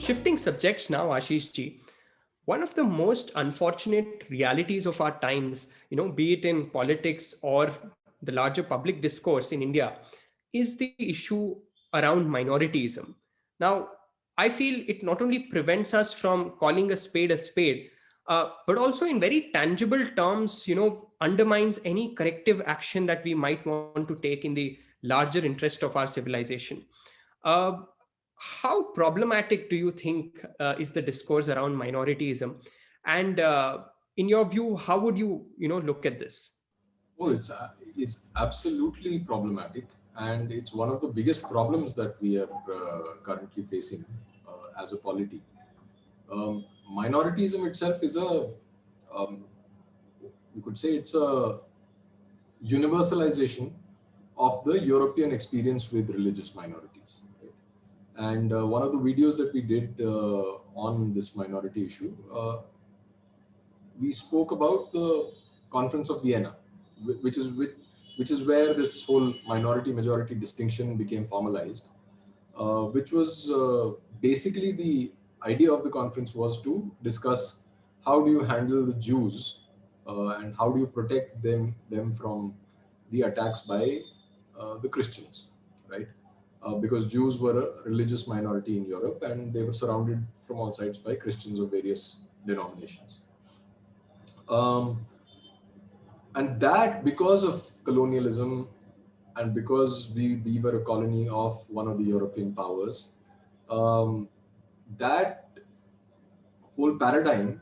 Shifting subjects now, Ashish ji. One of the most unfortunate realities of our times, be it in politics or the larger public discourse in India, is the issue around minorityism. Now, I feel it not only prevents us from calling a spade, but also in very tangible terms, undermines any corrective action that we might want to take in the larger interest of our civilization. Uh, how problematic do you think is the discourse around minorityism? And in your view, how would you, look at this? Oh, it's absolutely problematic, and it's one of the biggest problems that we are currently facing as a polity. Minorityism itself is um, you could say it's a universalization of the European experience with religious minorities. Right? And one of the videos that we did on this minority issue, we spoke about the Conference of Vienna, which is where this whole minority-majority distinction became formalized, which was basically the idea of the conference was to discuss how do you handle the Jews and how do you protect them from the attacks by the Christians, right? Because Jews were a religious minority in Europe and they were surrounded from all sides by Christians of various denominations. Um, and that because of colonialism and because we were a colony of one of the European powers, um, that whole paradigm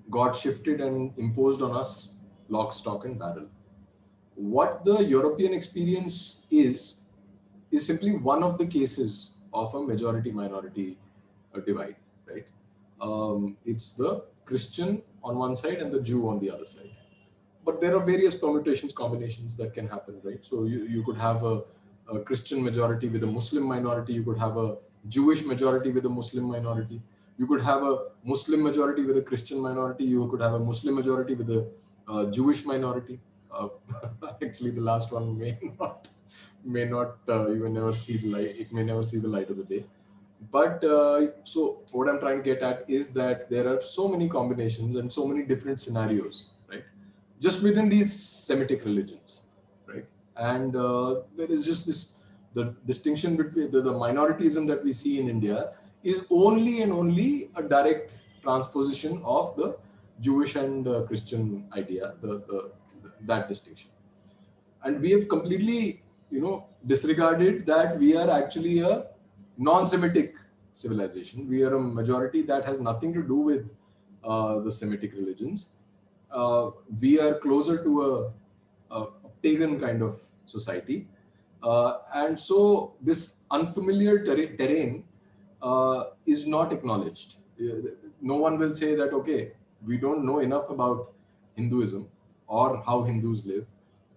got shifted and imposed on us lock, stock, and barrel. What the European experience is simply one of the cases of a majority minority divide, right? It's the Christian on one side and the Jew on the other side. But there are various permutations, combinations that can happen, right? So you could have a Christian majority with a Muslim minority, you could have a Jewish majority with a Muslim minority, you could have a Muslim majority with a Christian minority, you could have a Muslim majority with a Jewish minority. Uh, Actually, the last one may not even never see the light. It may never see the light of the day. But so what I'm trying to get at is that there are so many combinations and so many different scenarios, right? Just within these Semitic religions, right? And there is just the distinction between the minorityism that we see in India is only and only a direct transposition of the Jewish and Christian idea, that distinction. And we have completely, disregarded that we are actually a non-Semitic civilization. We are a majority that has nothing to do with the Semitic religions. We are closer to a pagan kind of society. And so this unfamiliar terrain is not acknowledged. No one will say that, okay, we don't know enough about Hinduism or how Hindus live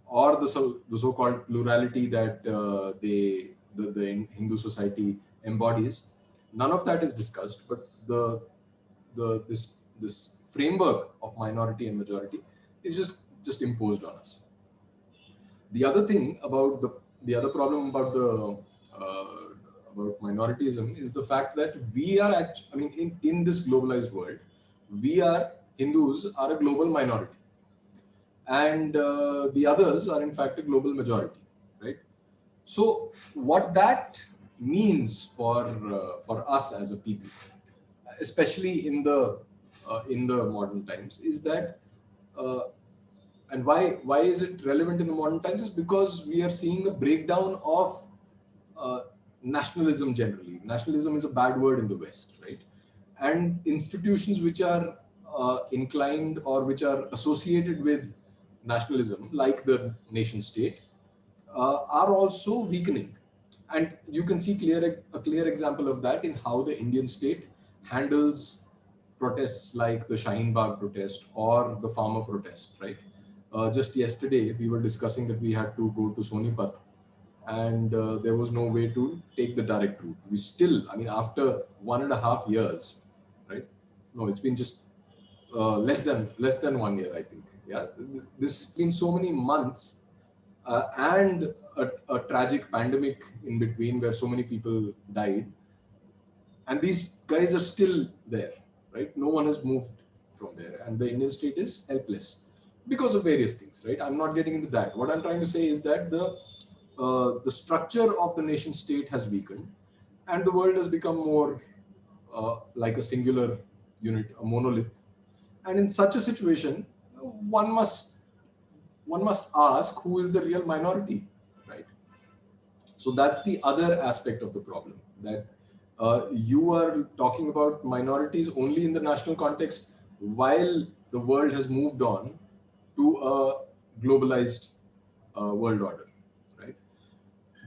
or the so-called plurality that the Hindu society embodies. None of that is discussed, but this framework of minority and majority is just imposed on us. The other thing about the other problem about about minorityism is the fact that we are I mean, in this globalized world, we are Hindus are a global minority, and the others are in fact a global majority, right? So what that means for us as a people, especially in the modern times, is that uh, and why is it relevant in the modern times is because we are seeing a breakdown of uh, nationalism generally. Nationalism is a bad word in the West, right? And institutions which are inclined or which are associated with nationalism, like the nation state, are also weakening. And you can see a clear example of that in how the Indian state handles protests like the Shaheen Bagh protest or the farmer protest, right? Just yesterday, we were discussing that we had to go to Sonipat and there was no way to take the direct route. We still, I mean, after 1.5 years, right? No, it's been just less than 1 year, I think. Yeah, this has been so many months and a tragic pandemic in between where so many people died. And these guys are still there, right? No one has moved from there, and the Indian state is helpless because of various things, right? I'm not getting into that. What I'm trying to say is that the structure of the nation state has weakened, and the world has become more like a singular unit, a monolith. And in such a situation, one must one must ask who is the real minority, right? So that's the other aspect of the problem, that you are talking about minorities only in the national context, while the world has moved on to a globalized world order, right?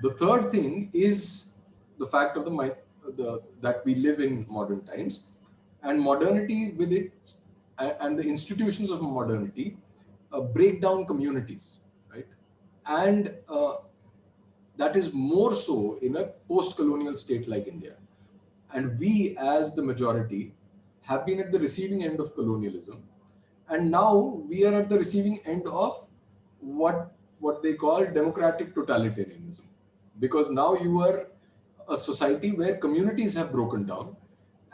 The third thing is the fact of that we live in modern times, and modernity with it and the institutions of modernity break down communities, right? And that is more so in a post-colonial state like India. And we, as the majority, have been at the receiving end of colonialism. And now we are at the receiving end of what they call democratic totalitarianism. Because now you are a society where communities have broken down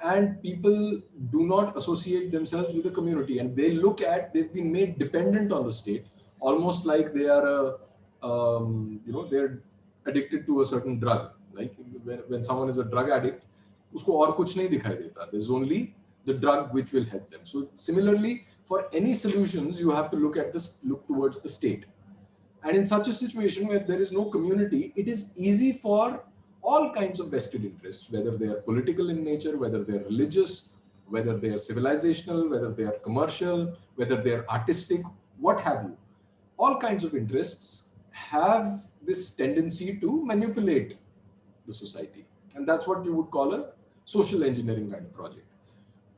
and people do not associate themselves with the community, and they've been made dependent on the state, almost like they are they're addicted to a certain drug. Like when someone is a drug addict, usko aur kuch nahi dikhai deta. There's only the drug which will help them. So similarly, for any solutions, you have to look towards the state. And in such a situation where there is no community, it is easy for all kinds of vested interests, whether they are political in nature, whether they are religious, whether they are civilizational, whether they are commercial, whether they are artistic, what have you. All kinds of interests have this tendency to manipulate the society. And that's what you would call a social engineering kind of project.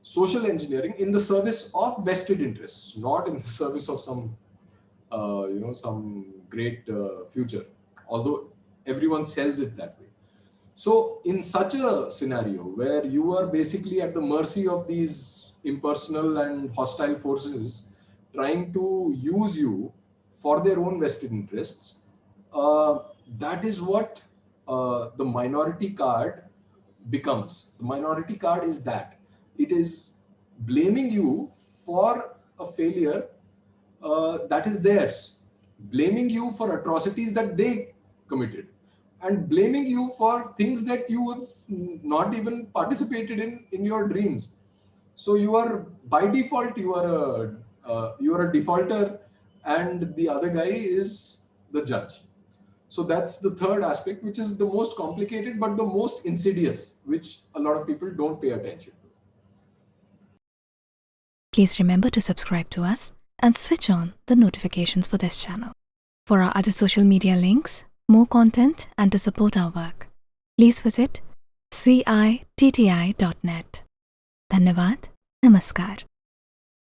Social engineering in the service of vested interests, not in the service of some great future, although everyone sells it that way. So in such a scenario where you are basically at the mercy of these impersonal and hostile forces trying to use you for their own vested interests, that is what the minority card becomes. The minority card is that. It is blaming you for a failure that is theirs, blaming you for atrocities that they committed, and blaming you for things that you have not even participated in your dreams. So you are, by default, you are a defaulter, and the other guy is the judge. So that's the third aspect, which is the most complicated but the most insidious, which a lot of people don't pay attention to. Please remember to subscribe to us and switch on the notifications for this channel. For our other social media links, more content, and to support our work, please visit citti.net. Dhanyavad. Namaskar.